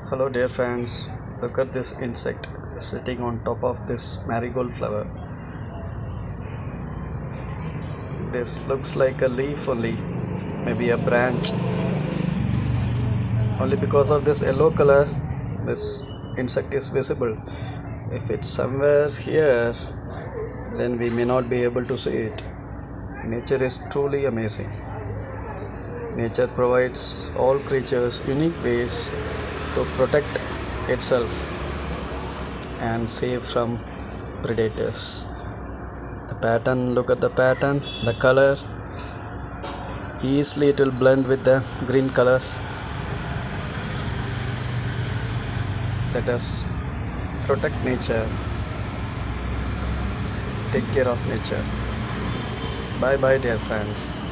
Hello, dear friends. Look at this insect sitting on top of this marigold flower. This looks like a leaf only, maybe a branch. Only because of this yellow color, this insect is visible. If it's somewhere here, then we may not be able to see it. Nature is truly amazing. Nature provides all creatures unique ways to protect itself and save from predators. The pattern, look at the pattern, the color, easily it will blend with the green color. Let us protect nature, take care of nature. Bye bye, dear friends.